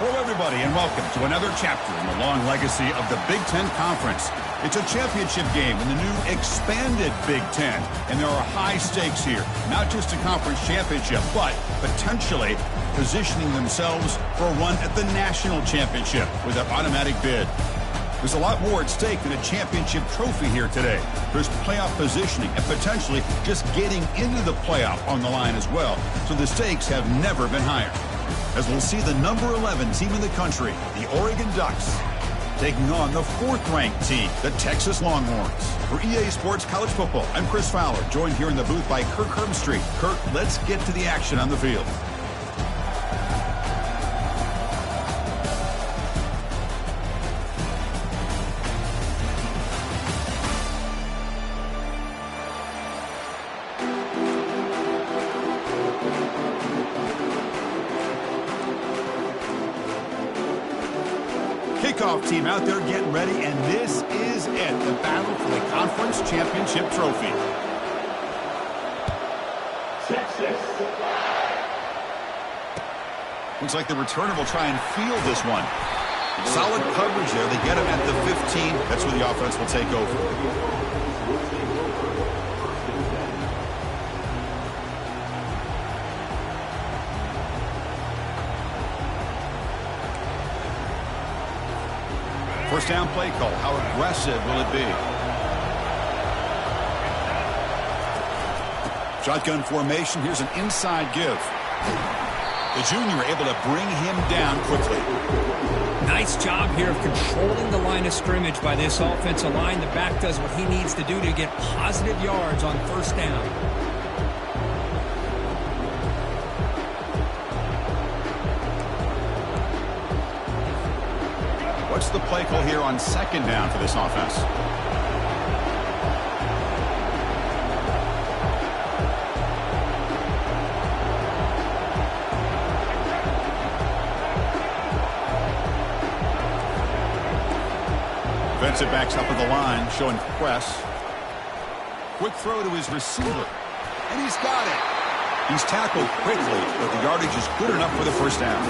Hello, everybody, and welcome to another chapter in the long legacy of the Big Ten Conference. It's a championship game in the new expanded Big Ten, and there are high stakes here. Not just a conference championship, but potentially positioning themselves for a run at the national championship with an automatic bid. There's a lot more at stake than a championship trophy here today. There's playoff positioning and potentially just getting into the playoff on the line as well. So the stakes have never been higher. As we'll see the number 11 team in the country, the Oregon Ducks, taking on the 4th-ranked team, the Texas Longhorns. For EA Sports College Football, I'm Chris Fowler, joined here in the booth by Kirk Herbstreit. Kirk, let's get to the action on the field. Kickoff team out there getting ready, and this is it, the battle for the conference championship trophy. Looks like the returner will try and field this one. Solid coverage there. They get him at the 15. That's where the offense will take over. First down play call. How aggressive will it be? Shotgun formation. Here's an inside give. The junior able to bring him down quickly. Nice job here of controlling the line of scrimmage by this offensive line. The back does what he needs to do to get positive yards on first down. What's the play call here on second down for this offense? Defensive backs up at the line, showing press. Quick throw to his receiver, and he's got it. He's tackled quickly, but the yardage is good enough for the first down.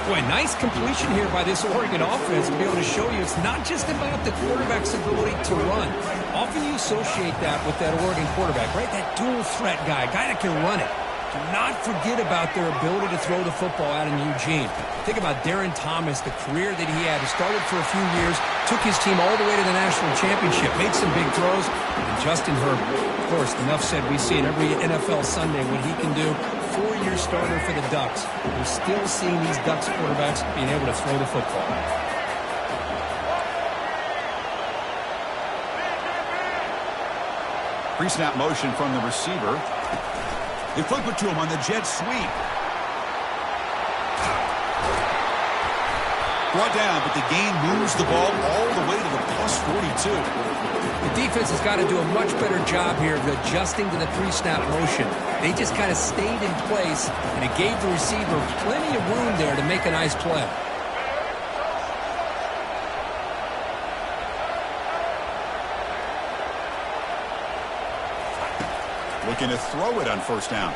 Boy, nice completion here by this Oregon offense to be able to show you it's not just about the quarterback's ability to run. Often you associate that with that Oregon quarterback, right? That dual threat guy that can run it. Do not forget about their ability to throw the football out in Eugene. Think about Darren Thomas, the career that he had. He started for a few years, took his team all the way to the national championship, made some big throws. And Justin Herbert, of course, enough said, we see it every NFL Sunday what he can do. 4-year starter for the Ducks. We're still seeing these Ducks quarterbacks being able to throw the football. Pre-snap motion from the receiver. They flip it to him on the jet sweep. Brought down, but the gain moves the ball all the way to the plus 42. The defense has got to do a much better job here of adjusting to the pre-snap motion. They just kind of stayed in place, and it gave the receiver plenty of room there to make a nice play. Looking to throw it on first down.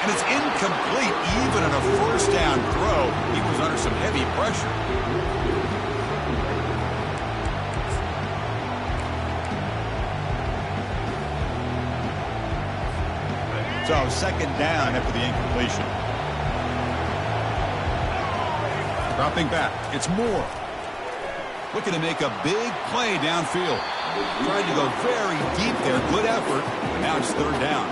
And it's incomplete. Even on a first down throw, he was under some heavy pressure. So second down after the incompletion. Dropping back. It's Moore. Looking to make a big play downfield. Trying to go very deep there. Good effort. But now it's third down.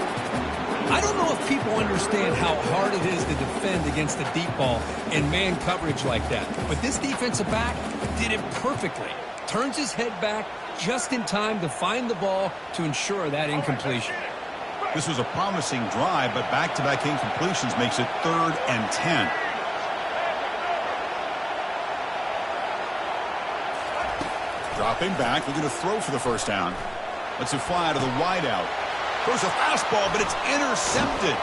I don't know if people understand how hard it is to defend against the deep ball in man coverage like that. But this defensive back did it perfectly. Turns his head back just in time to find the ball to ensure that incompletion. This was a promising drive, but back-to-back incompletions makes it 3rd and 10. Dropping back, looking to throw for the first down. Lets it fly to the wideout. Throws a fastball, but it's intercepted.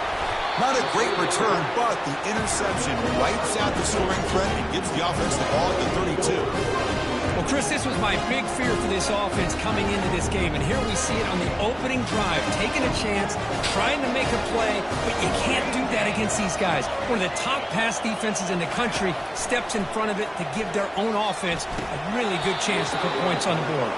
Not a great return, but the interception wipes out the scoring threat and gives the offense the ball at the 32. Well, Well, Chris, this was my big fear for this offense coming into this game, and here we see it on the opening drive, taking a chance, trying to make a play, but you can't do that against these guys. One of the top pass defenses in the country steps in front of it to give their own offense a really good chance to put points on the board.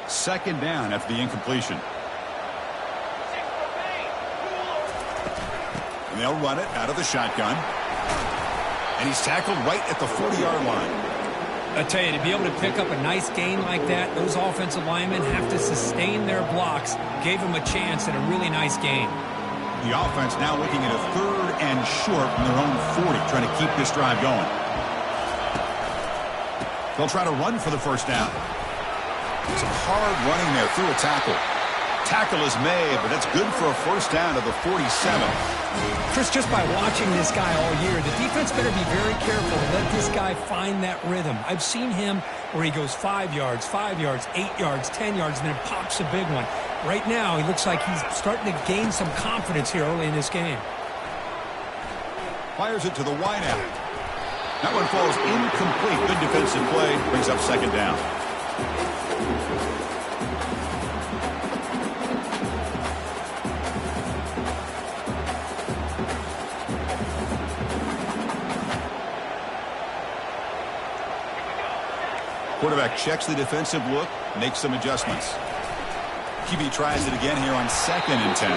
Second down after the incompletion. And they'll run it out of the shotgun. And he's tackled right at the 40-yard line. I tell you, to be able to pick up a nice gain like that, those offensive linemen have to sustain their blocks. Gave them a chance at a really nice gain. The offense now looking at a 3rd and short from their own 40, trying to keep this drive going. They'll try to run for the first down. Some hard running there through a tackle. Tackle is made, but that's good for a first down to the 47. Chris, just by watching this guy all year, the defense better be very careful to let this guy find that rhythm. I've seen him where he goes 5 yards, 8 yards, 10 yards, and then pops a big one. Right now, he looks like he's starting to gain some confidence here early in this game. Fires it to the wideout. That one falls incomplete. Good defensive play. Brings up second down. Quarterback checks the defensive look, makes some adjustments. QB tries it again here on 2nd and 10.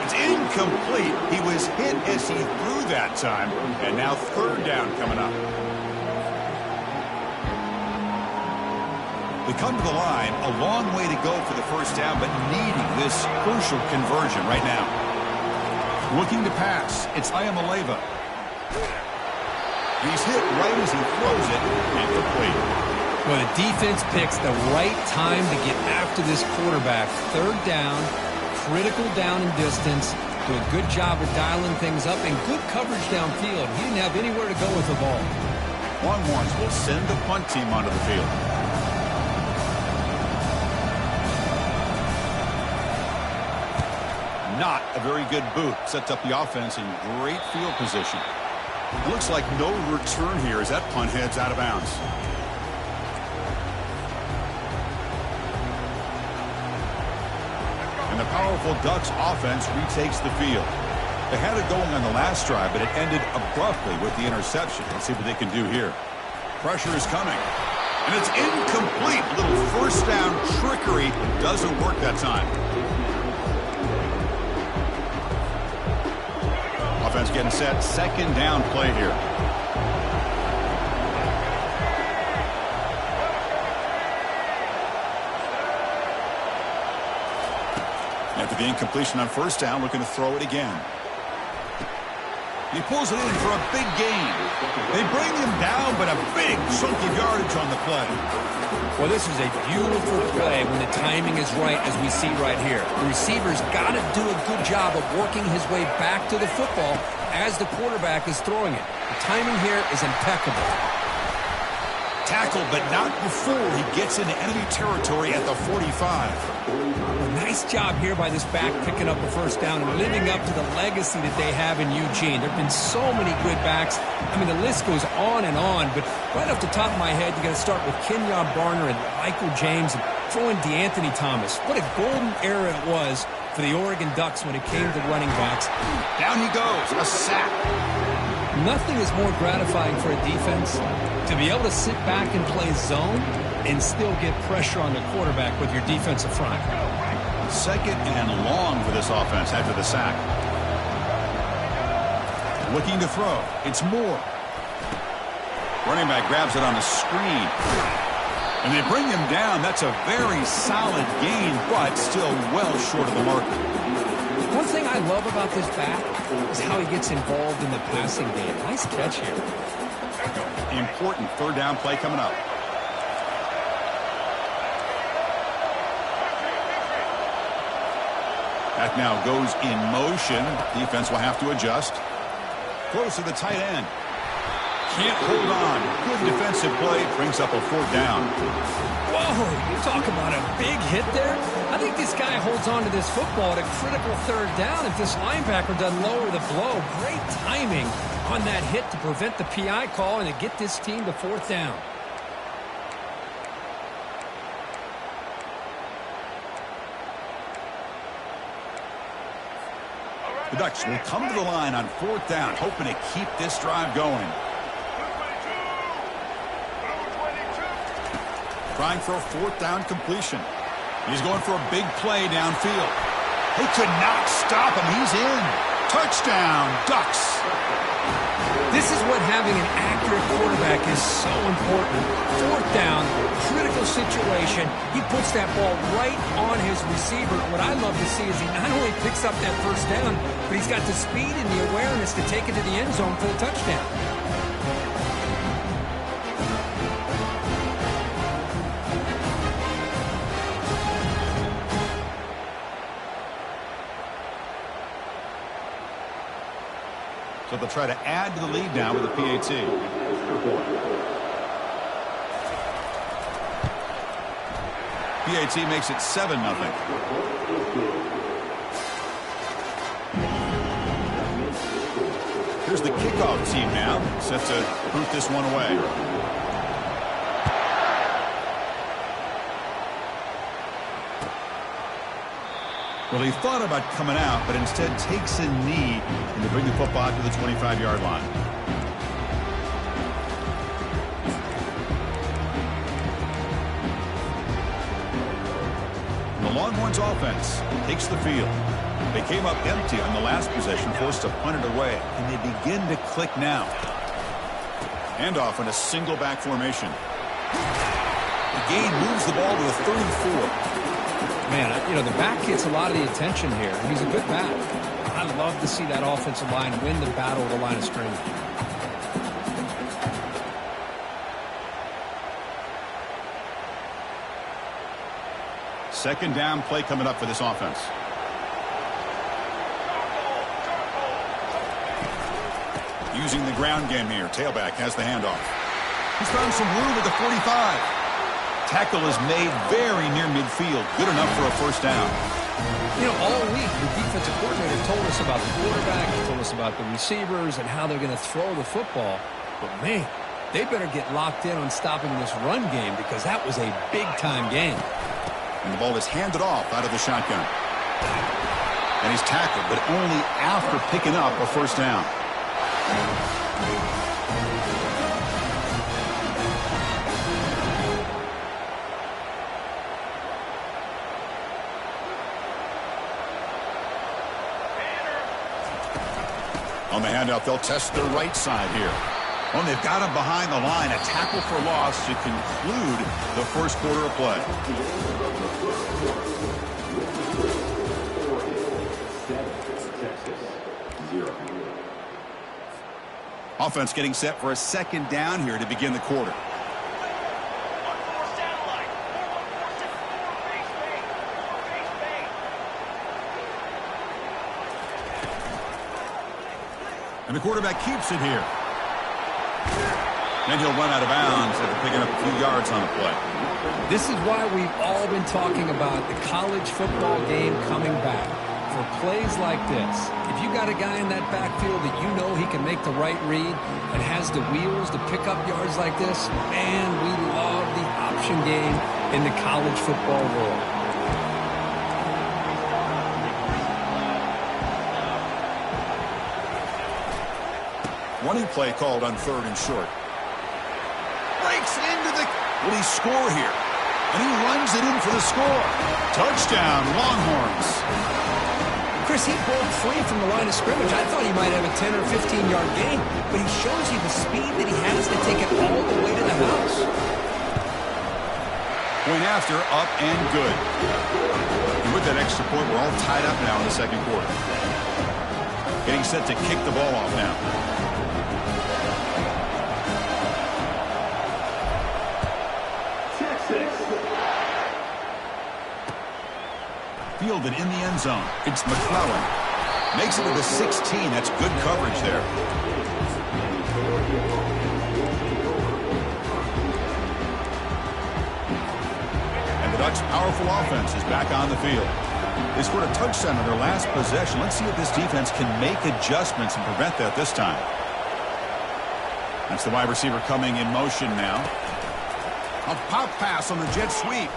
It's incomplete. He was hit as he threw that time, and now 3rd down coming up. They come to the line, a long way to go for the first down, but needing this crucial conversion right now. Looking to pass, it's Ayamaleva. He's hit right as he throws it, incomplete. Well, the defense picks the right time to get after this quarterback. 3rd down, critical down and distance. Do a good job of dialing things up and good coverage downfield. He didn't have anywhere to go with the ball. Longhorns will send the punt team onto the field. Not a very good boot. Sets up the offense in great field position. It looks like no return here as that punt heads out of bounds. And the powerful Ducks offense retakes the field. They had it going on the last drive, but it ended abruptly with the interception. Let's see what they can do here. Pressure is coming. And it's incomplete. A little first down trickery doesn't work that time. Offense getting set. 2nd down play here. After the incompletion on 1st down, looking to throw it again. He pulls it in for a big gain. They bring him down, but a big chunk of yardage on the play. Well, this is a beautiful play when the timing is right, as we see right here. The receiver's got to do a good job of working his way back to the football as the quarterback is throwing it. The timing here is impeccable. Tackled, but not before he gets into enemy territory at the 45. Well, nice job here by this back picking up a first down and living up to the legacy that they have in Eugene. There have been so many good backs. I mean, the list goes on and on, but right off the top of my head, you got to start with Kenyon Barner and Michael James and throw in DeAnthony Thomas. What a golden era it was for the Oregon Ducks when it came to running backs. Down he goes, a sack. Nothing is more gratifying for a defense to be able to sit back and play zone and still get pressure on the quarterback with your defensive front. 2nd and long for this offense after the sack. Looking to throw. It's Moore. Running back grabs it on a screen. And they bring him down. That's a very solid gain, but still well short of the marker. One thing I love about this back is how he gets involved in the passing game. Nice catch here. Important 3rd down play coming up. That now goes in motion. Defense will have to adjust. Close to the tight end. Can't hold on. Good defensive play. Brings up a 4th down. Whoa, you talk about a big hit there. I think this guy holds on to this football at a critical 3rd down if this linebacker doesn't lower the blow. Great timing on that hit to prevent the PI call and to get this team to 4th down. The Ducks will come to the line on 4th down, hoping to keep this drive going. Trying for a 4th down completion. He's going for a big play downfield. They could not stop him. He's in. Touchdown, Ducks. This is what having an accurate quarterback is so important. 4th down, critical situation. He puts that ball right on his receiver. What I love to see is he not only picks up that 1st down, but he's got the speed and the awareness to take it to the end zone for the touchdown. So they'll try to add to the lead now with a PAT. PAT makes it 7-0. Here's the kickoff team now, set to boot this one away. Well, he thought about coming out, but instead takes a knee and to bring the football to the 25-yard line. The Longhorns offense takes the field. They came up empty on the last possession, forced to punt it away, and they begin to click now. Handoff in a single back formation. The gain moves the ball to the 34. Man, you know, the back gets a lot of the attention here. He's a good back. I love to see that offensive line win the battle of the line of scrimmage. Second down play coming up for this offense. Using the ground game here. Tailback has the handoff. He's found some room at the 45. Tackle is made very near midfield. Good enough for a 1st down. You know, all week the defensive coordinator told us about the quarterback, he told us about the receivers and how they're going to throw the football. But, man, they better get locked in on stopping this run game because that was a big-time game. And the ball is handed off out of the shotgun. And he's tackled, but only after picking up a 1st down. On the handoff, they'll test their right side here. Oh, they've got him behind the line. A tackle for loss to conclude the 1st quarter of play. Offense getting set for a 2nd down here to begin the quarter. And the quarterback keeps it here. And he'll run out of bounds after picking up a few yards on the play. This is why we've all been talking about the college football game coming back. For plays like this, if you got a guy in that backfield that you know he can make the right read and has the wheels to pick up yards like this, man, we love the option game in the college football world. Running play called on 3rd and short. Breaks into the... Will he score here? And he runs it in for the score. Touchdown, Longhorns. Chris, he broke free from the line of scrimmage. I thought he might have a 10 or 15-yard gain, but he shows you the speed that he has to take it all the way to the house. Point after, up and good. And with that extra point, we're all tied up now in the 2nd quarter. Getting set to kick the ball off now. Fielded in the end zone. It's McClellan. Makes it to the 16. That's good coverage there. Bucs' powerful offense is back on the field. They scored a touchdown on their last possession. Let's see if this defense can make adjustments and prevent that this time. That's the wide receiver coming in motion now. A pop pass on the jet sweep.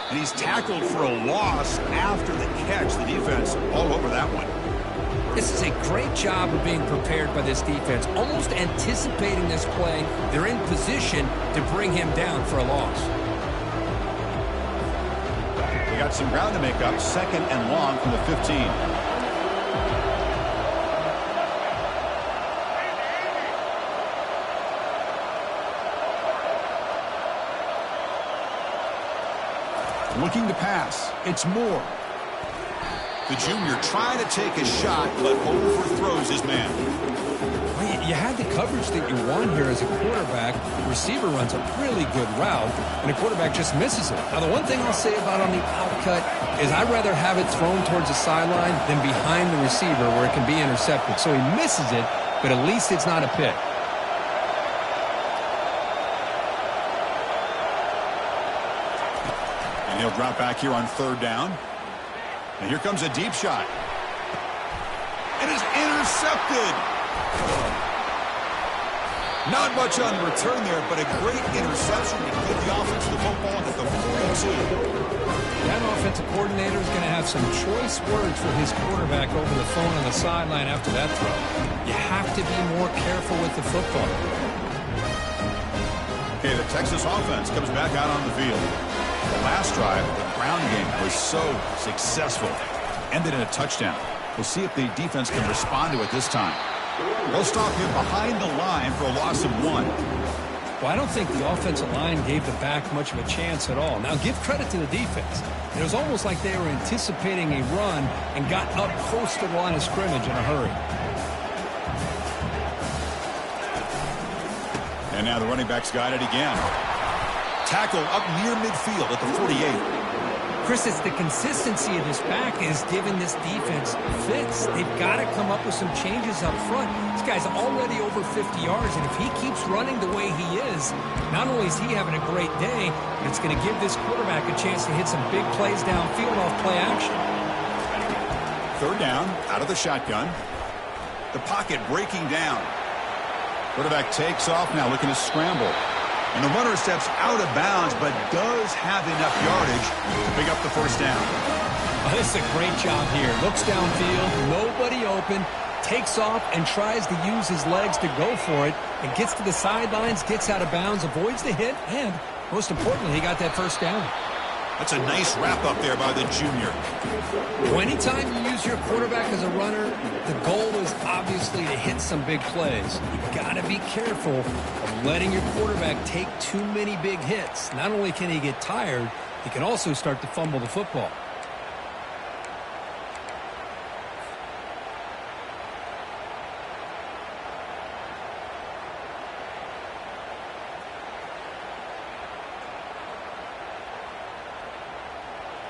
And he's tackled for a loss after the catch. The defense all over that one. This is a great job of being prepared by this defense, almost anticipating this play. They're in position to bring him down for a loss. They got some ground to make up. 2nd and long from the 15. Looking to pass. It's Moore. The junior trying to take a shot, but overthrows his man. Well, you had the coverage that you want here as a quarterback. The receiver runs a really good route, and the quarterback just misses it. Now, the one thing I'll say about on the outcut is I'd rather have it thrown towards the sideline than behind the receiver where it can be intercepted. So he misses it, but at least it's not a pick. And he'll drop back here on 3rd down. And here comes a deep shot. It is intercepted. Not much on the return there, but a great interception to give the offense the football at the 42. That offensive coordinator is going to have some choice words for his quarterback over the phone on the sideline after that throw. You have to be more careful with the football. Okay, the Texas offense comes back out on the field. The last drive, the ground game was so successful. Ended in a touchdown. We'll see if the defense can respond to it this time. They'll stop him behind the line for a loss of 1. Well, I don't think the offensive line gave the back much of a chance at all. Now, give credit to the defense. It was almost like they were anticipating a run and got up close to the line of scrimmage in a hurry. And now the running back's got it again. Tackle up near midfield at the 48. Chris, it's the consistency of this back is giving this defense fits. They've got to come up with some changes up front. This guy's already over 50 yards, and if he keeps running the way he is, not only is he having a great day, but it's going to give this quarterback a chance to hit some big plays downfield off play action. 3rd down, out of the shotgun. The pocket breaking down. Quarterback takes off now, looking to scramble. And the runner steps out of bounds, but does have enough yardage to pick up the 1st down. Oh, this is a great job here. Looks downfield, nobody open, takes off and tries to use his legs to go for it, and gets to the sidelines, gets out of bounds, avoids the hit, and most importantly, he got that 1st down. That's a nice wrap up there by the junior. Well, anytime you use your quarterback as a runner, the goal is obviously to hit some big plays. You got to be careful of letting your quarterback take too many big hits. Not only can he get tired, he can also start to fumble the football.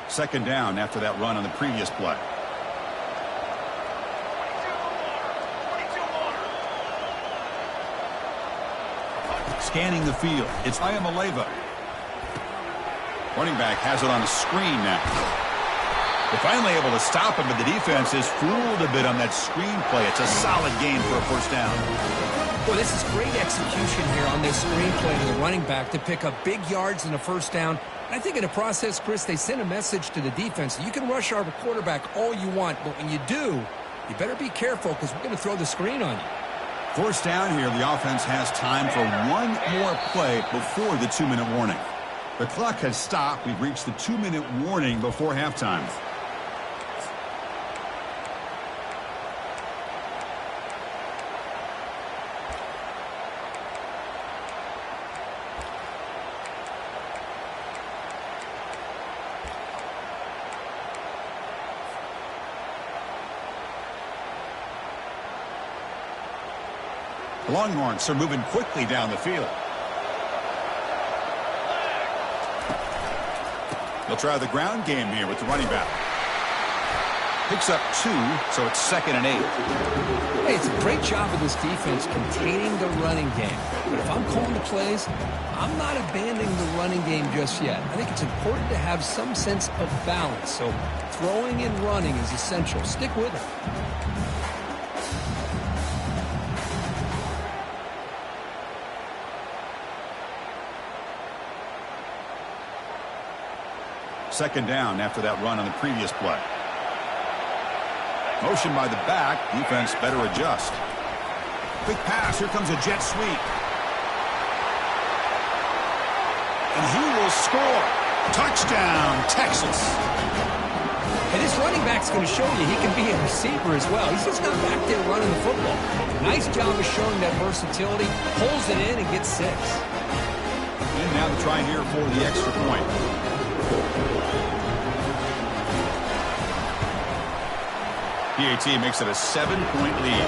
Second down after that run on the previous play. Scanning the field. It's Ayamaleva. Running back has it on a screen now. They're finally able to stop him, but the defense is fooled a bit on that screen play. It's a solid gain for a 1st down. Well, this is great execution here on this screen play to the running back to pick up big yards in a 1st down. I think in the process, Chris, they send a message to the defense. You can rush our quarterback all you want, but when you do, you better be careful because we're going to throw the screen on you. 1st down here, the offense has time for one more play before the 2-minute warning. The clock has stopped. We've reached the 2-minute warning before halftime. The Longhorns are moving quickly down the field. They'll try the ground game here with the running back. Picks up 2, so it's 2nd and 8. Hey, it's a great job of this defense containing the running game. But if I'm calling the plays, I'm not abandoning the running game just yet. I think it's important to have some sense of balance. So throwing and running is essential. Stick with it. Second down after that run on the previous play. Motion by the back. Defense better adjust. Quick pass. Here comes a jet sweep. And he will score. Touchdown, Texas. And this running back's going to show you he can be a receiver as well. He's just not back there running the football. Nice job of showing that versatility. Pulls it in and gets 6. And now to try here for the extra point. BAT makes it a 7-point lead.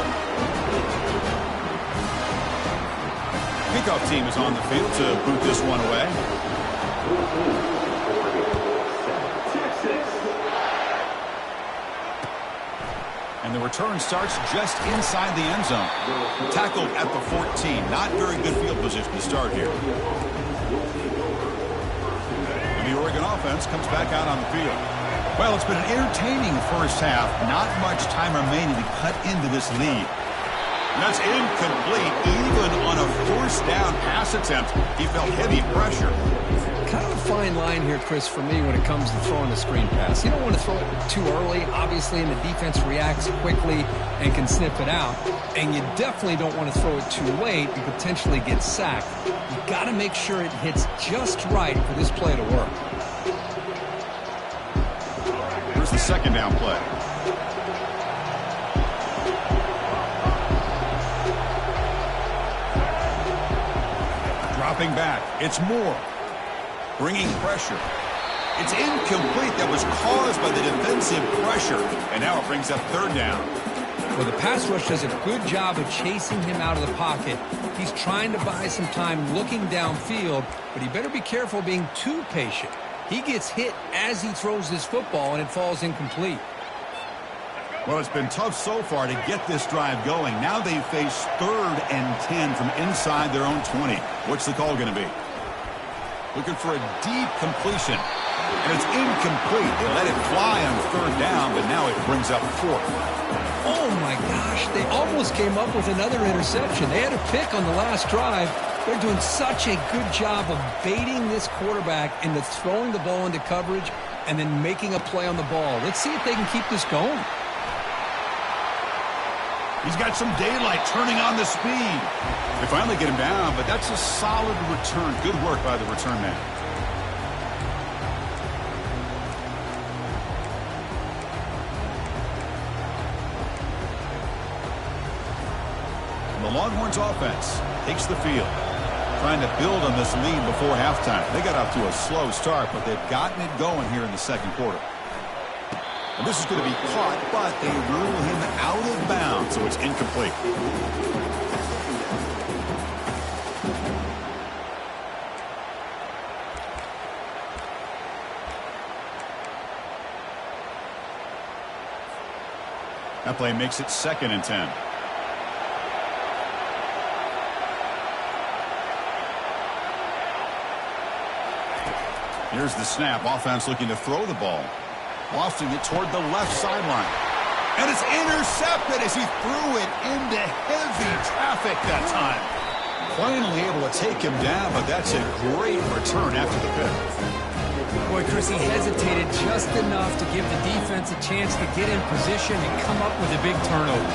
Kickoff team is on the field to boot this one away. And the return starts just inside the end zone. Tackled at the 14. Not very good field position to start here. And the Oregon offense comes back out on the field. Well, it's been an entertaining first half. Not much time remaining to cut into this lead. And that's incomplete. Even on a first down pass attempt, he felt heavy pressure. Kind of a fine line here, Chris, for me when it comes to throwing a screen pass. You don't want to throw it too early, obviously, and the defense reacts quickly and can sniff it out. And you definitely don't want to throw it too late and potentially get sacked. You got to make sure it hits just right for this play to work. Here's the second down play. Dropping back. It's Moore. Bringing pressure. It's incomplete. That was caused by the defensive pressure. And now it brings up third down. Well, the pass rush does a good job of chasing him out of the pocket. He's trying to buy some time looking downfield, but he better be careful being too patient. He gets hit as he throws this football, and it falls incomplete. Well, it's been tough so far to get this drive going. Now they face 3rd and 10 from inside their own 20. What's the call going to be? Looking for a deep completion. And it's incomplete. They let it fly on 3rd down, but now it brings up 4th. Oh, my gosh. They almost came up with another interception. They had a pick on the last drive. They're doing such a good job of baiting this quarterback into throwing the ball into coverage and then making a play on the ball. Let's see if they can keep this going. He's got some daylight turning on the speed. They finally get him down, but that's a solid return. Good work by the return man. And the Longhorns offense takes the field, trying to build on this lead before halftime. They got off to a slow start, but they've gotten it going here in the second quarter. And this is going to be caught, but they rule him out of bounds, so it's incomplete. That play makes it 2nd and 10. Here's the snap. Offense looking to throw the ball. Lofting it toward the left sideline. And it's intercepted as he threw it into heavy traffic that time. Finally able to take him down, but that's a great return after the pick. Boy, Chris, he hesitated just enough to give the defense a chance to get in position and come up with a big turnover.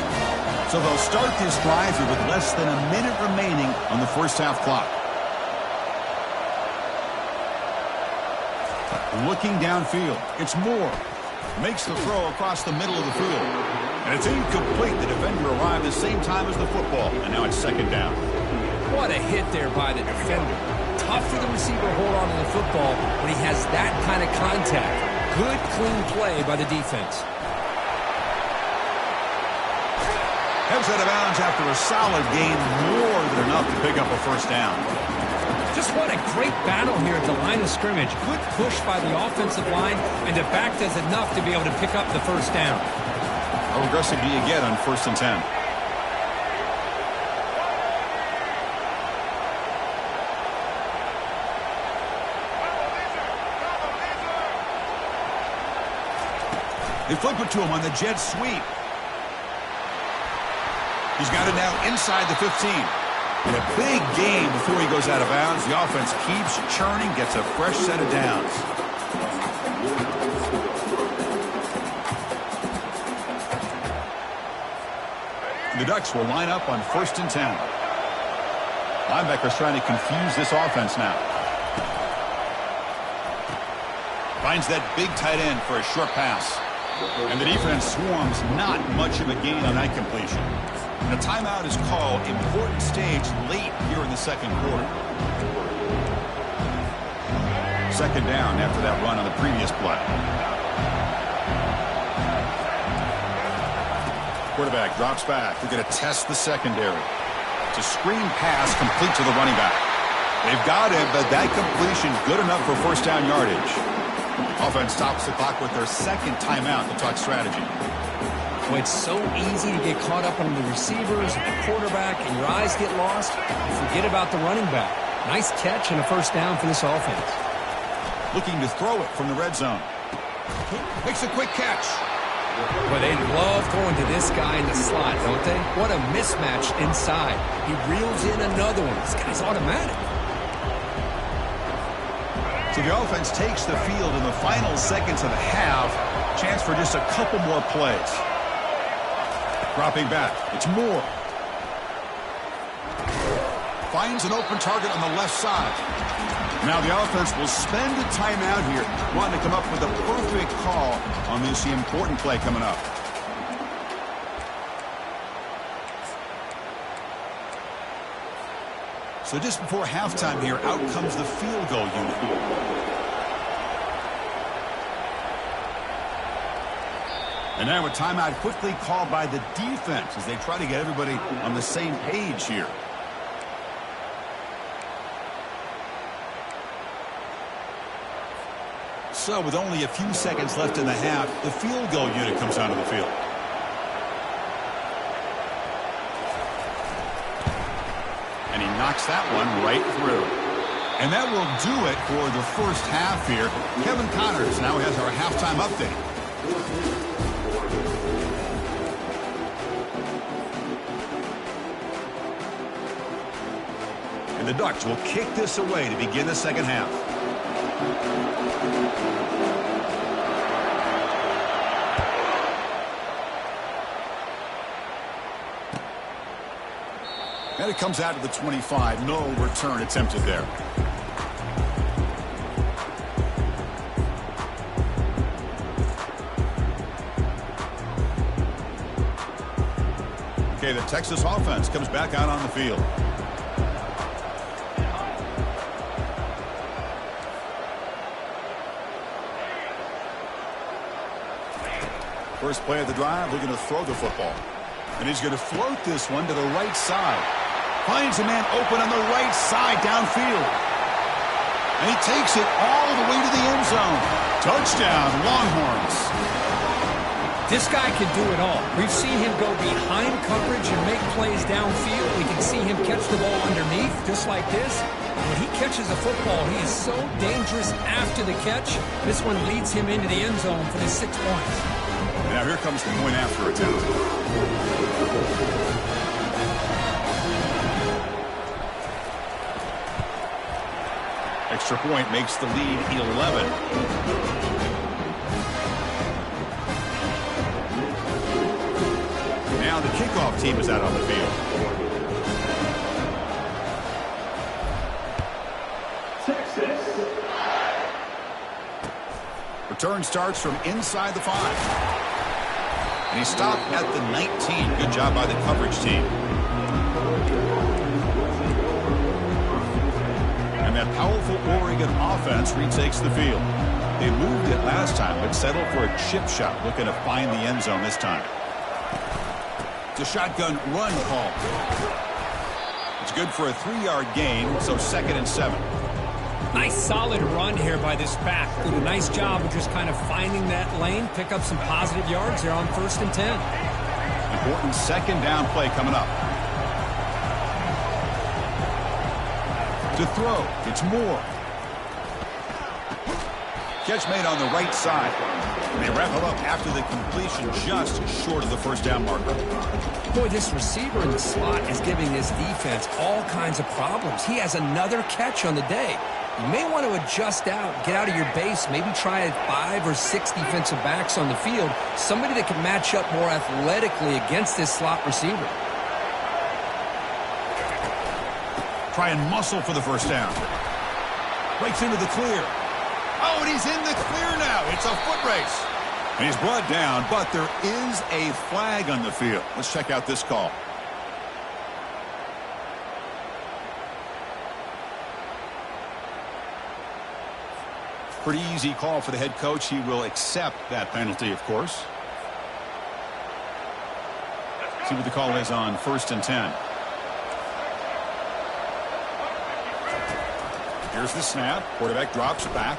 So they'll start this drive here with less than a minute remaining on the first half clock. Looking downfield, it's Moore. Makes the throw across the middle of the field. And it's incomplete. The defender arrived the same time as the football, and now it's 2nd down. What a hit there by the defender. Tough for the receiver to hold on to the football when he has that kind of contact. Good, clean play by the defense. Heads out of bounds after a solid gain, more than enough to pick up a first down. Just what a great battle here at the line of scrimmage. Good push by the offensive line, and the back does enough to be able to pick up the first down. How aggressive do you get on 1st and 10? They flip it to him on the jet sweep. He's got it now inside the 15. And a big game before he goes out of bounds. The offense keeps churning, gets a fresh set of downs. The Ducks will line up on 1st and 10. Linebacker's trying to confuse this offense now. Finds that big tight end for a short pass. And the defense swarms, not much of a gain on that completion. And a timeout is called. Important stage late here in the second quarter. 2nd down after that run on the previous play. Quarterback drops back. They're going to test the secondary. It's a screen pass complete to the running back. They've got him, but that completion good enough for 1st down yardage. Offense stops the clock with their 2nd timeout to talk strategy. Well, it's so easy to get caught up on the receivers and the quarterback, and your eyes get lost. You forget about the running back. Nice catch and a 1st down for this offense. Looking to throw it from the red zone. Makes a quick catch. Well, they love throwing to this guy in the slot, don't they? What a mismatch inside. He reels in another one. This guy's automatic. So the offense takes the field in the final seconds of the half. Chance for just a couple more plays. Dropping back. It's Moore. Finds an open target on the left side. Now the offense will spend a timeout here, wanting to come up with a perfect call on this important play coming up. So just before halftime here, out comes the field goal unit. And now a timeout quickly called by the defense as they try to get everybody on the same page here. So with only a few seconds left in the half, the field goal unit comes onto the field. And he knocks that one right through. And that will do it for the first half here. Kevin Connors now has our halftime update. And the Ducks will kick this away to begin the second half. And it comes out to the 25. No return attempted there. Okay, the Texas offense comes back out on the field. First play of the drive, they're going to throw the football. And he's going to float this one to the right side. Finds a man open on the right side downfield. And he takes it all the way to the end zone. Touchdown, Longhorns. This guy can do it all. We've seen him go behind coverage and make plays downfield. We can see him catch the ball underneath, just like this. When he catches a football, he is so dangerous after the catch. This one leads him into the end zone for the 6 points. Now here comes the point after attempt. Extra point makes the lead 11. Now the kickoff team is out on the field. Return starts from inside the 5. And he stopped at the 19. Good job by the coverage team. And that powerful Oregon offense retakes the field. They moved it last time, but settled for a chip shot, looking to find the end zone this time. It's a shotgun run call. It's good for a 3-yard gain, so 2nd and 7. Nice solid run here by this back. Did a nice job of just kind of finding that lane, pick up some positive yards there on 1st and 10. Important 2nd down play coming up. To throw, it's Moore. Catch made on the right side. And they wrap it up after the completion just short of the 1st down marker. Boy, this receiver in the slot is giving this defense all kinds of problems. He has another catch on the day. You may want to adjust out, get out of your base, maybe try 5 or 6 defensive backs on the field, somebody that can match up more athletically against this slot receiver. Try and muscle for the 1st down. Breaks into the clear. Oh, and he's in the clear now. It's a foot race. And he's brought down, but there is a flag on the field. Let's check out this call. Pretty easy call for the head coach. He will accept that penalty, of course. See what the call is on 1st and 10. Here's the snap. Quarterback drops back.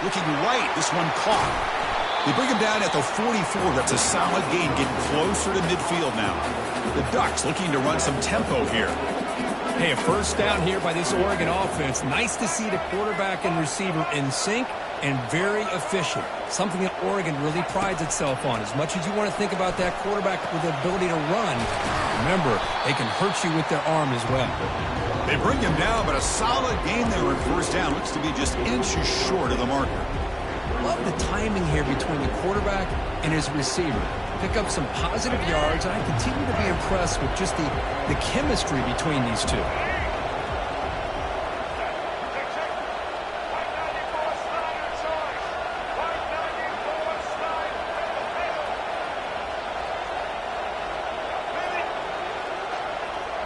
Looking right. This one caught. They bring him down at the 44. That's a solid gain, getting closer to midfield now. The Ducks looking to run some tempo here. Hey, a 1st down here by this Oregon offense. Nice to see the quarterback and receiver in sync and very efficient. Something that Oregon really prides itself on. As much as you want to think about that quarterback with the ability to run, remember, they can hurt you with their arm as well. They bring him down, but a solid gain there in 1st down. Looks to be just inches short of the marker. Love the timing here between the quarterback and his receiver. Pick up some positive yards, and I continue to be impressed with just the chemistry between these two.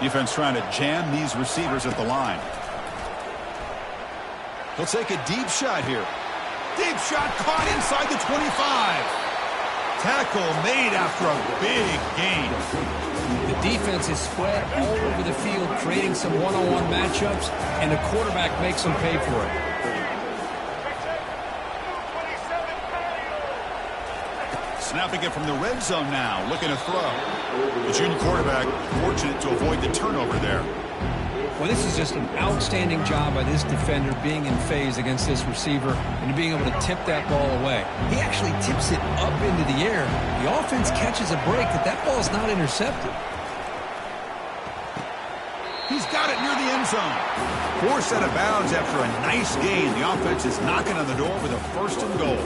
Defense trying to jam these receivers at the line. He'll take a deep shot here. Deep shot caught inside the 25. Tackle made after a big gain. The defense is spread all over the field, creating some one-on-one matchups, and the quarterback makes them pay for it. Snapping it from the red zone now, looking to throw. The junior quarterback fortunate to avoid the turnover there. Well, this is just an outstanding job by this defender being in phase against this receiver and being able to tip that ball away. He actually tips it up into the air. The offense catches a break, but that ball is not intercepted. He's got it near the end zone. Forced out of bounds after a nice gain. The offense is knocking on the door with a 1st and goal.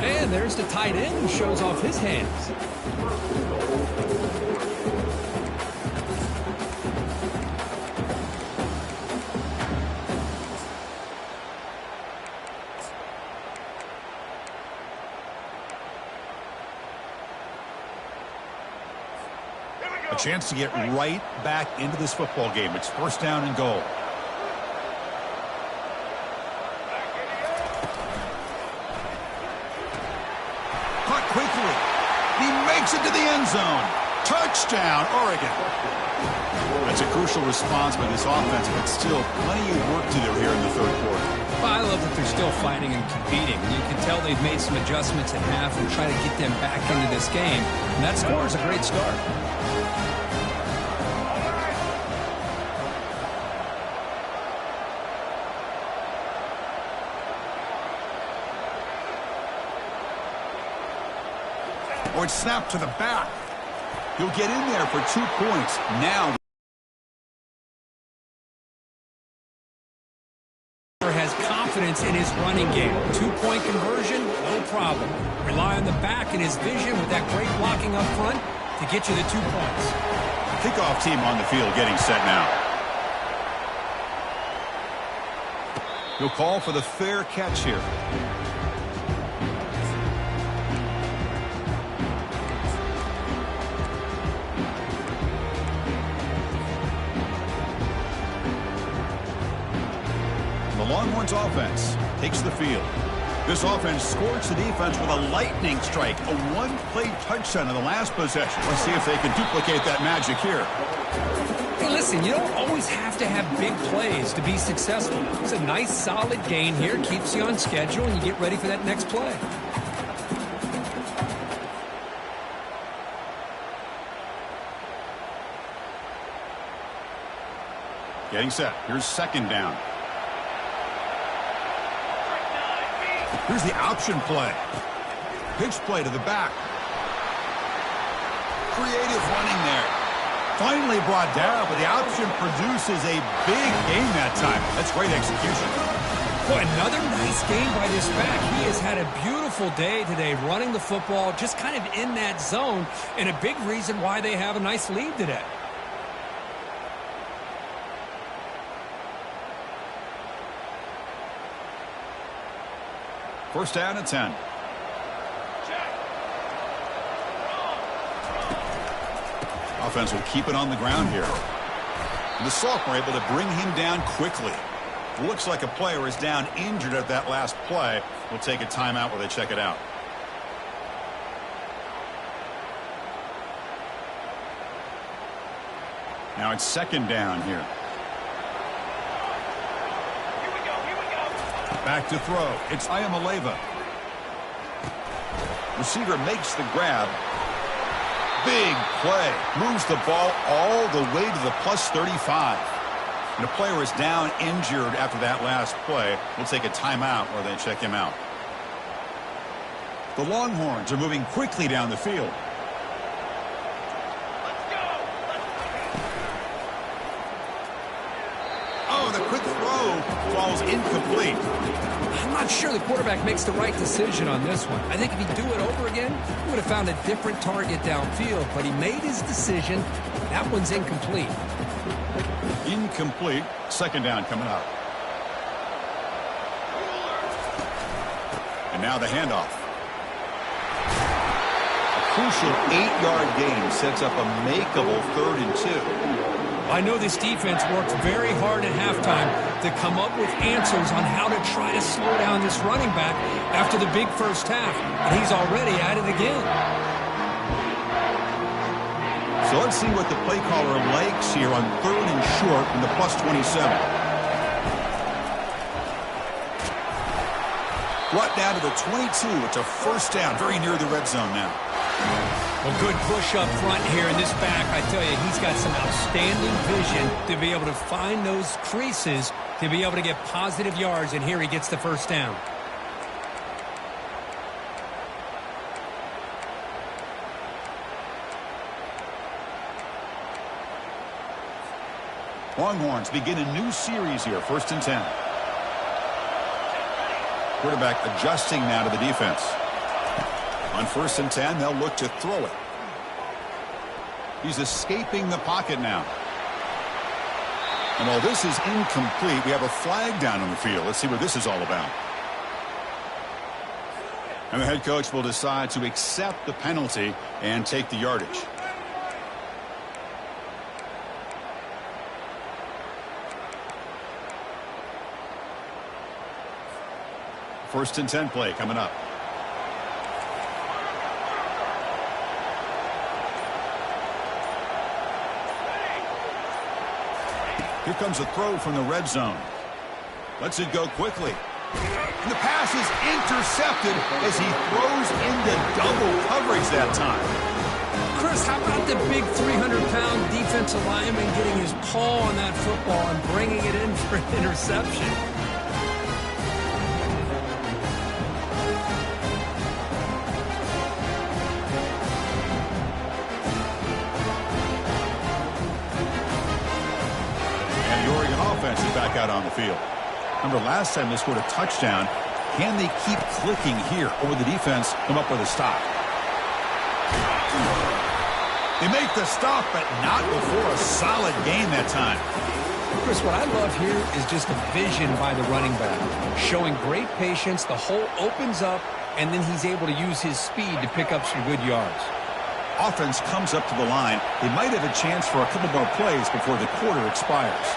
And there's the tight end who shows off his hands. A chance to get right back into this football game. It's 1st down and goal. Caught quickly. He makes it to the end zone. Touchdown, Oregon. That's a crucial response by this offense, but still plenty of work to do here in the 3rd quarter. Well, I love that they're still fighting and competing. You can tell they've made some adjustments at half and try to get them back into this game. And that score is a great start. Or it's snapped to the back. He'll get in there for 2 points. Now has confidence in his running game. 2-point conversion, no problem. Rely on the back and his vision with that great blocking up front to get you the 2 points. Kickoff team on the field getting set now. He'll call for the fair catch here. The Longhorns offense takes the field. This offense scorched the defense with a lightning strike, a one-play touchdown in the last possession. Let's see if they can duplicate that magic here. Listen, you don't always have to have big plays to be successful. It's a nice, solid gain here. Keeps you on schedule, and you get ready for that next play. Getting set. Here's second down. Here's the option play. Pitch play to the back. Creative running there. Finally brought down, but the option produces a big gain that time. That's great execution. Boy, another nice game by this back. He has had a beautiful day today running the football, just kind of in that zone, and a big reason why they have a nice lead today. First down at 10. Offense will keep it on the ground here. And the Sophomore able to bring him down quickly. It looks like a player is down injured at that last play. We'll take a timeout while they check it out. Now it's second down here. Back to throw. It's Ayamaleva. Receiver makes the grab. Big play. Moves the ball all the way to the plus 35. And the player is down injured after that last play. We'll take a timeout while they check him out. The Longhorns are moving quickly down the field. Oh, the quick throw falls incomplete. I'm not sure the quarterback makes the right decision on this one. I think if he'd do it over again, he would have found a different target downfield, but he made his decision. That one's incomplete. Incomplete. Second down coming up. And now the handoff. A crucial 8-yard gain sets up a makeable 3rd and 2. I know this defense worked very hard at halftime to come up with answers on how to try to slow down this running back after the big first half, and he's already at it again. So let's see what the play caller likes here on 3rd and short in the plus 27. Brought down to the 22. It's a first down, very near the red zone now. Well, good push up front here in this back. I tell you, he's got some outstanding vision to be able to find those creases, to be able to get positive yards, and here he gets the first down. Longhorns begin a new series here, 1st and 10. Quarterback adjusting now to the defense. On 1st and 10, they'll look to throw it. He's escaping the pocket now. And while this is incomplete, we have a flag down on the field. Let's see what this is all about. And the head coach will decide to accept the penalty and take the yardage. First and 10 play coming up. Here comes a throw from the red zone. Lets it go quickly. And the pass is intercepted as he throws into double coverage that time. Chris, how about the big 300-pound defensive lineman getting his paw on that football and bringing it in for an interception? Offense is back out on the field. Remember last time they scored a touchdown. Can they keep clicking here, or will the defense come up with a stop? They make the stop, but not before a solid gain that time. Chris, what I love here is just the vision by the running back. Showing great patience, the hole opens up, and then he's able to use his speed to pick up some good yards. Offense comes up to the line. They might have a chance for a couple more plays before the quarter expires.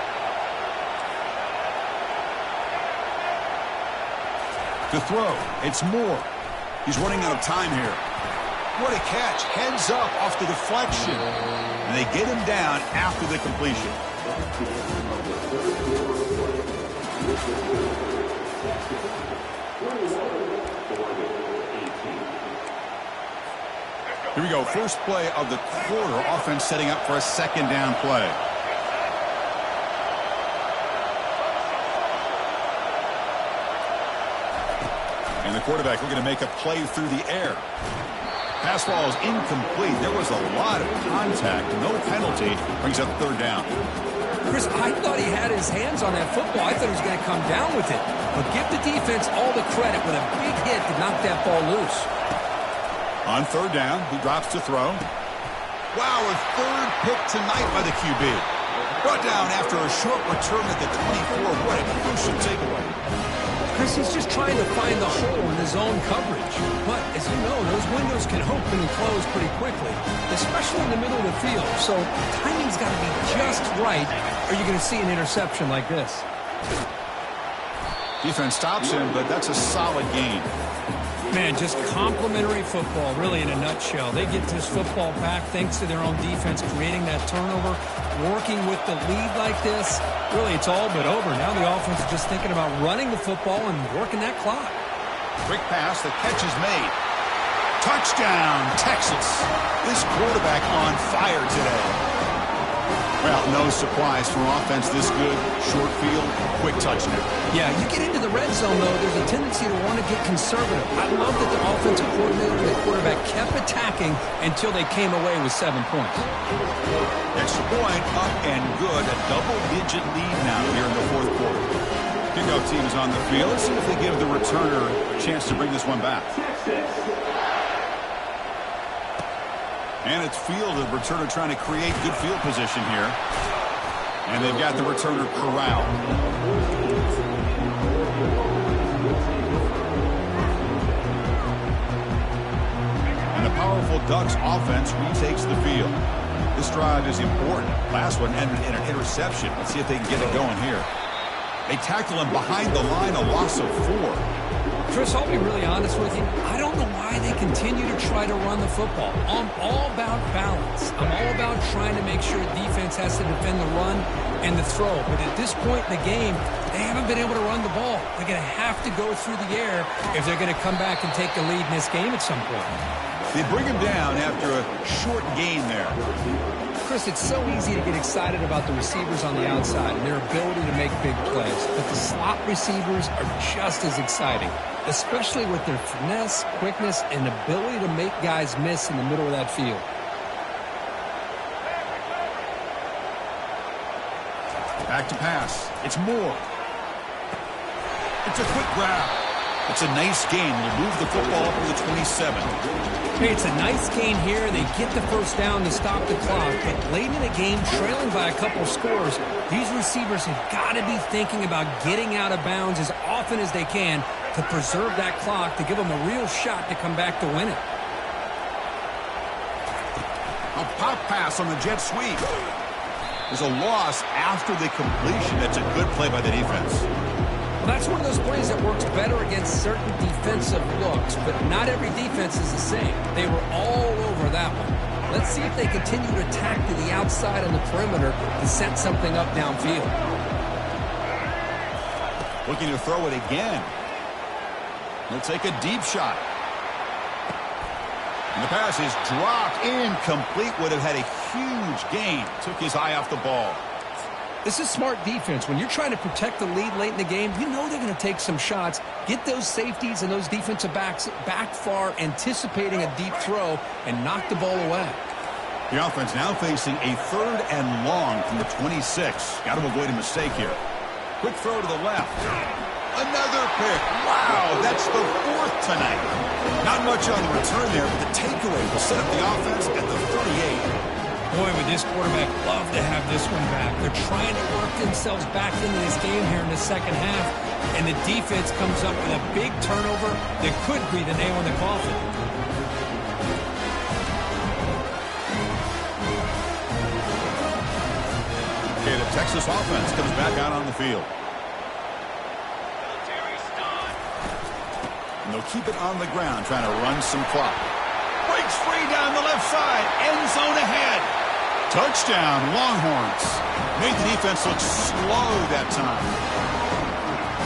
To throw, it's Moore. He's running out of time here. What a catch. Heads up off the deflection. And they get him down after the completion. Here we go. First play of the quarter. Offense setting up for a second down play. And the quarterback looking to make a play through the air. Pass ball is incomplete. There was a lot of contact. No penalty. Brings up third down. Chris, I thought he had his hands on that football. I thought he was going to come down with it. But give the defense all the credit with a big hit to knock that ball loose. On third down, he drops to throw. Wow, a third pick tonight by the QB. Brought down after a short return at the 24. What a crucial takeaway. Chris, he's just trying to find the hole in his own coverage. But, as you know, those windows can open and close pretty quickly, especially in the middle of the field. So, timing's got to be just right, or you're going to see an interception like this. Defense stops him, but that's a solid gain. Man, just complimentary football, really, in a nutshell. They get this football back thanks to their own defense, creating that turnover, working with the lead like this. Really, it's all but over. Now the offense is just thinking about running the football and working that clock. Quick pass, the catch is made. Touchdown, Texas. This quarterback on fire today. Well, no surprise for offense this good. Short field, quick touchdown. Yeah, you get into the red zone, though, there's a tendency to want to get conservative. I love that the offensive coordinator and the quarterback kept attacking until they came away with 7 points. Extra point, up and good. A double-digit lead now here in the fourth quarter. Kickoff team is on the field. Let's see if they give the returner a chance to bring this one back. And it's field, the returner trying to create good field position here. And they've got the returner corralled. And the powerful Ducks offense retakes the field. This drive is important. Last one ended in an interception. Let's see if they can get it going here. They tackle him behind the line, a loss of 4. Chris, I'll be really honest with you. I don't know why they continue to try to run the football. I'm all about balance. I'm all about trying to make sure defense has to defend the run and the throw. But at this point in the game, they haven't been able to run the ball. They're going to have to go through the air if they're going to come back and take the lead in this game at some point. They bring him down after a short gain there. Chris, it's so easy to get excited about the receivers on the outside and their ability to make big plays. But the slot receivers are just as exciting, especially with their finesse, quickness, and ability to make guys miss in the middle of that field. Back to pass. It's Moore. It's a quick grab. It's a nice gain. We'll move the football up to the 27. Hey, it's a nice gain here. They get the first down to stop the clock. But late in the game, trailing by a couple scores, these receivers have got to be thinking about getting out of bounds as often as they can to preserve that clock, to give them a real shot to come back to win it. A pop pass on the jet sweep. There's a loss after the completion. That's a good play by the defense. Well, that's one of those plays that works better against certain defensive looks, but not every defense is the same. They were all over that one. Let's see if they continue to attack to the outside on the perimeter to set something up downfield. Looking to throw it again. He'll take a deep shot. And the pass is dropped. Incomplete. Would have had a huge gain. Took his eye off the ball. This is smart defense. When you're trying to protect the lead late in the game, you know they're going to take some shots, get those safeties and those defensive backs back far, anticipating a deep throw, and knock the ball away. The offense now facing a 3rd and long from the 26. Got to avoid a mistake here. Quick throw to the left. Another pick. Wow, that's the 4th tonight. Not much on the return there, but the takeaway will set up the offense at the 38. Boy, would this quarterback love to have this one back. They're trying to work themselves back into this game here in the second half, and the defense comes up with a big turnover that could be the nail in the coffin. Okay, the Texas offense comes back out on the field. And they'll keep it on the ground, trying to run some clock. Breaks free down the left side. End zone ahead. Touchdown, Longhorns. Made the defense look slow that time.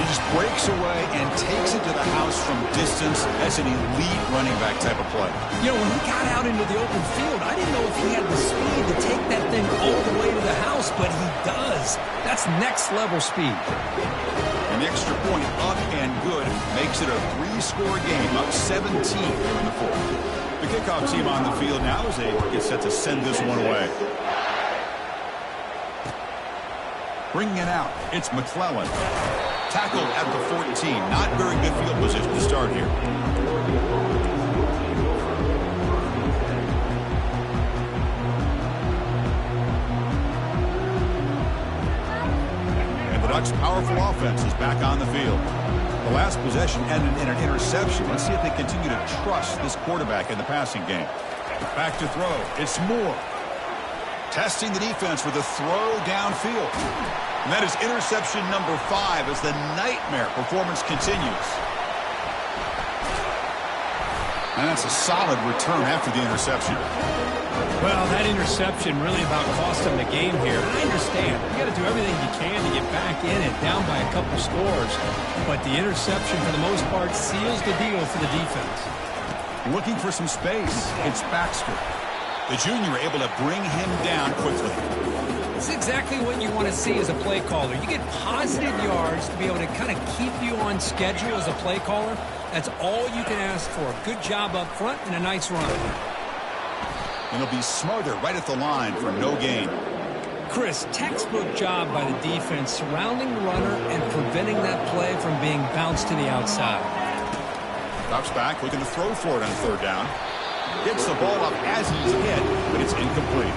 He just breaks away and takes it to the house from distance. That's an elite running back type of play. You know, when he got out into the open field, I didn't know if he had the speed to take that thing all the way to the house, but he does. That's next-level speed. An extra point up and good makes it a 3-score game, up 17 here in the fourth. The kickoff team on the field now as they get set to send this one away. Bringing it out, it's McClellan. Tackled at the 14. Not very good field position to start here. And the Ducks' powerful offense is back on the field. The last possession ended in an interception. Let's see if they continue to trust this quarterback in the passing game. Back to throw. It's Moore. Testing the defense with a throw downfield. And that is interception number 5 as the nightmare performance continues. And that's a solid return after the interception. Well, that interception really about cost him the game here. I understand. You got to do everything you can to get back in it, down by a couple scores. But the interception, for the most part, seals the deal for the defense. Looking for some space. It's Baxter. The junior able to bring him down quickly. This is exactly what you want to see as a play caller. You get positive yards to be able to kind of keep you on schedule as a play caller. That's all you can ask for. Good job up front and a nice run. And he'll be smarter right at the line for no gain. Chris, textbook job by the defense surrounding the runner and preventing that play from being bounced to the outside. Drops back, looking to throw for it on 3rd down. Gets the ball up as he's hit, but it's incomplete.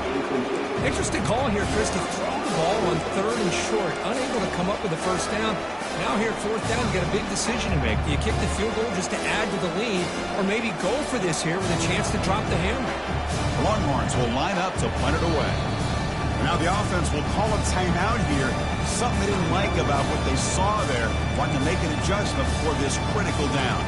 Interesting call here, Chris, to throw the ball on 3rd and short. Unable to come up with a 1st down. Now here at 4th down, you got a big decision to make. Do you kick the field goal just to add to the lead, or maybe go for this here with a chance to drop the hammer? The Longhorns will line up to punt it away. Now the offense will call a timeout here. Something they didn't like about what they saw there. Wanting to make an adjustment for this critical down.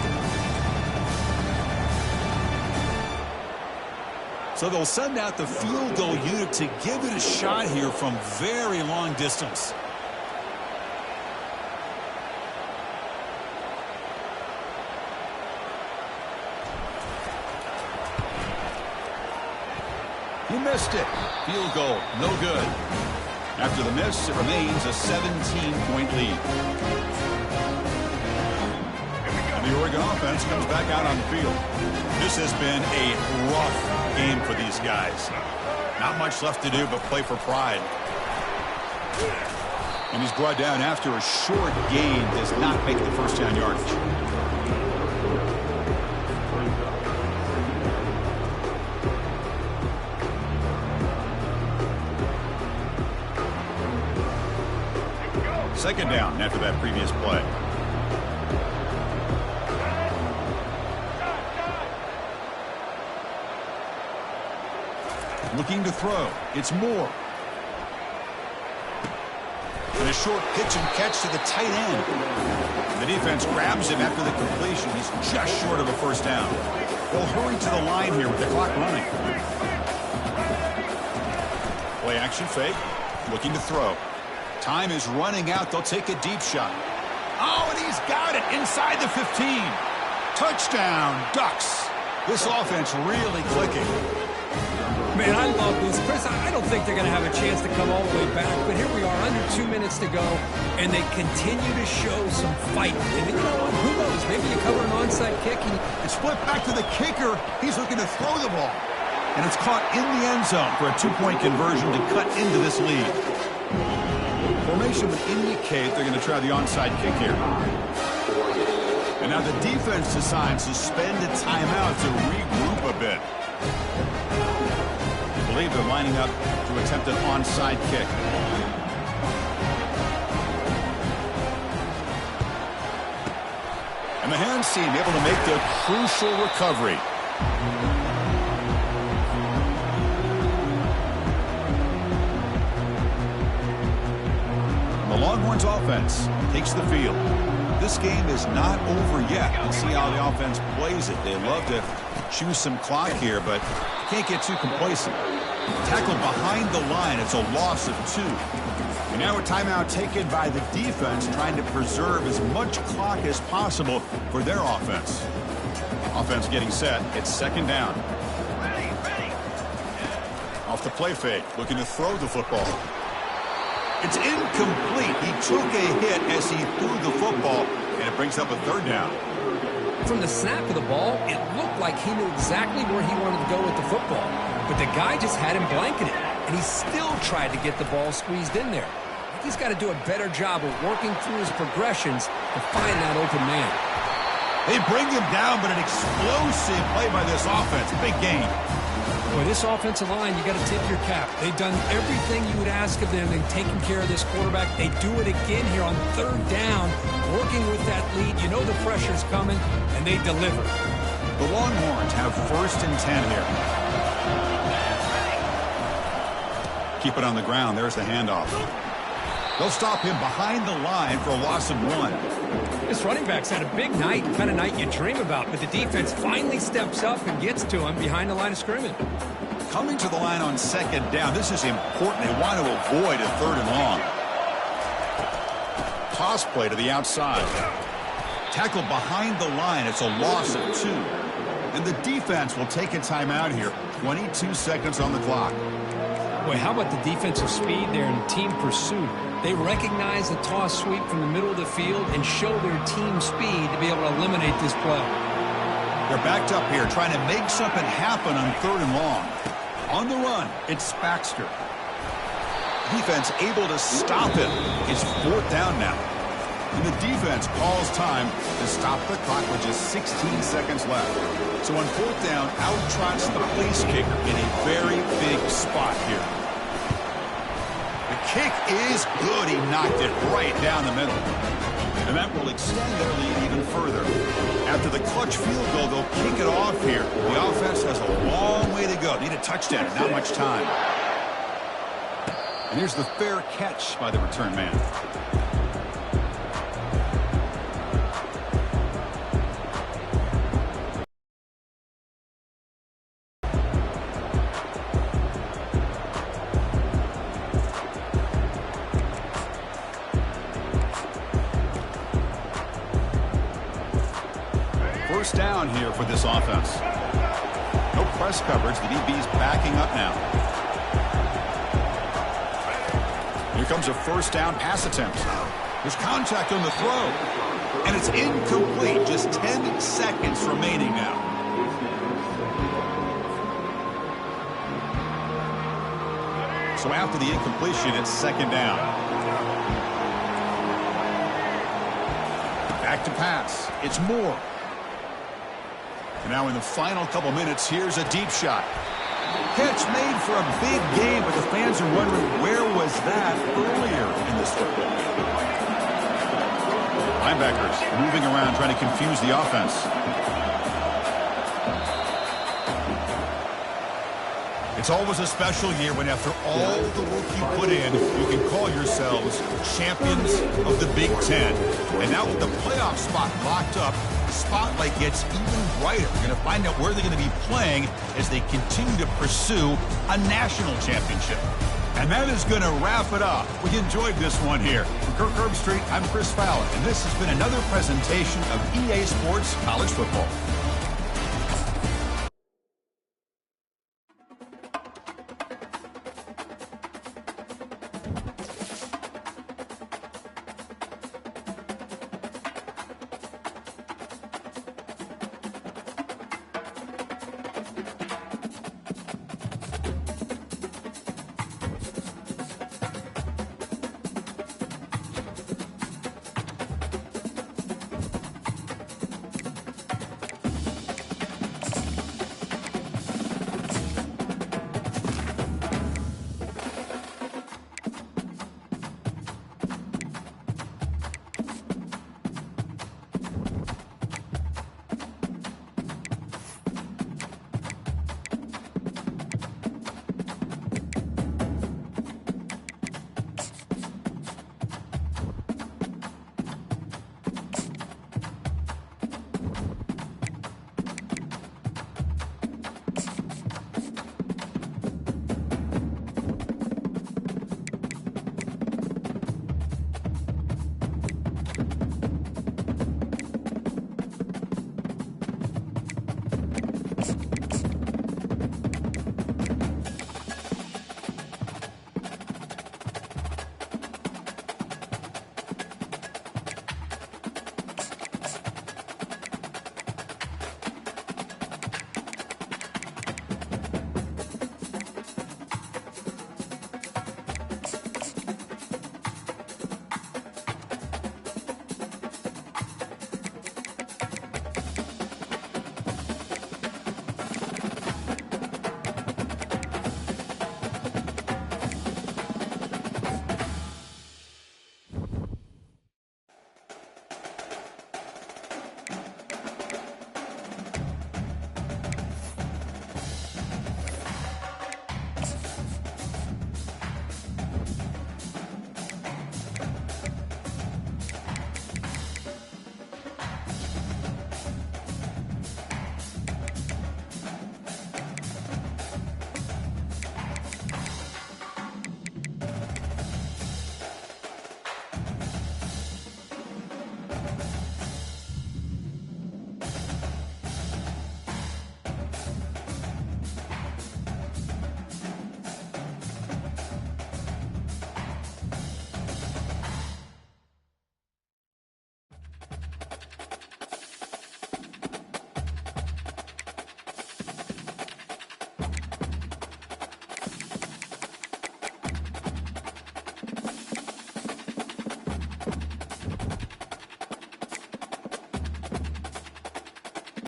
So they'll send out the field goal unit to give it a shot here from very long distance. He missed it. Field goal, no good. After the miss, it remains a 17-point lead. And the Oregon offense comes back out on the field. This has been a rough game for these guys. Not much left to do but play for pride. And he's brought down after a short gain. Does not make the 1st down yardage. Second down after that previous play. Looking to throw. It's Moore. And a short pitch and catch to the tight end. The defense grabs him after the completion. He's just short of a 1st down. They'll hurry to the line here with the clock running. Play action fake. Looking to throw. Time is running out. They'll take a deep shot. Oh, and he's got it inside the 15. Touchdown, Ducks. This offense really clicking. Man, I love this. Chris, I don't think they're going to have a chance to come all the way back, but here we are, under 2 minutes to go, and they continue to show some fight. And you know what? Who knows? Maybe you cover an onside kick. And it's flipped back to the kicker. He's looking to throw the ball. And it's caught in the end zone for a 2-point conversion to cut into this lead. Formation would indicate they're going to try the onside kick here. And now the defense decides to spend a timeout to regroup a bit. I believe they're lining up to attempt an onside kick. And the hands team able to make the crucial recovery. The Longhorns offense takes the field. This game is not over yet. Let's see how the offense plays it. They love to chew some clock here, but can't get too complacent. Tackled behind the line. It's a loss of 2. And now a timeout taken by the defense, trying to preserve as much clock as possible for their offense. Offense getting set. It's second down. Off the play fake, looking to throw the football. It's incomplete. He took a hit as he threw the football, and it brings up a third down. From the snap of the ball, it looked like he knew exactly where he wanted to go with the football. But the guy just had him blanketed, and he still tried to get the ball squeezed in there. He's got to do a better job of working through his progressions to find that open man. They bring him down, but an explosive play by this offense. Big gain. Boy, this offensive line, you got to tip your cap. They've done everything you would ask of them in taking care of this quarterback. They do it again here on third down, working with that lead. You know the pressure's coming, and they deliver. The Longhorns have 1st and 10 here. Keep it on the ground. There's the handoff. They'll stop him behind the line for a loss of 1. This running back's had a big night, the kind of night you dream about, but the defense finally steps up and gets to him behind the line of scrimmage. Coming to the line on second down, this is important. They want to avoid a 3rd and long. Toss play to the outside. Tackled behind the line. It's a loss of 2. And the defense will take a timeout here. 22 seconds on the clock. Boy, how about the defensive speed there and team pursuit? They recognize the toss sweep from the middle of the field and show their team speed to be able to eliminate this play. They're backed up here trying to make something happen on 3rd and long. On the run, it's Baxter. Defense able to stop him. It's 4th down now. And the defense calls time to stop the clock with just 16 seconds left. So on 4th down, out trots the place kicker in a very big spot here. The kick is good. He knocked it right down the middle. And that will extend their lead even further. After the clutch field goal, they'll kick it off here. The offense has a long way to go. Need a touchdown, not much time. And here's the fair catch by the return man. First down here for this offense. No press coverage. The DB's backing up now. Here comes a first down pass attempt. There's contact on the throw. And it's incomplete. Just 10 seconds remaining now. So after the incompletion, it's second down. Back to pass. It's Moore. And now in the final couple minutes, here's a deep shot. Catch made for a big game, but the fans are wondering where was that earlier in this football. Linebackers moving around trying to confuse the offense. It's always a special year when after all the work you put in, you can call yourselves champions of the Big Ten. And now with the playoff spot locked up, the spotlight gets even brighter. We're going to find out where they're going to be playing as they continue to pursue a national championship. And that is going to wrap it up. We enjoyed this one here. From Kirk Herbstreit, I'm Chris Fowler, and this has been another presentation of EA Sports College Football.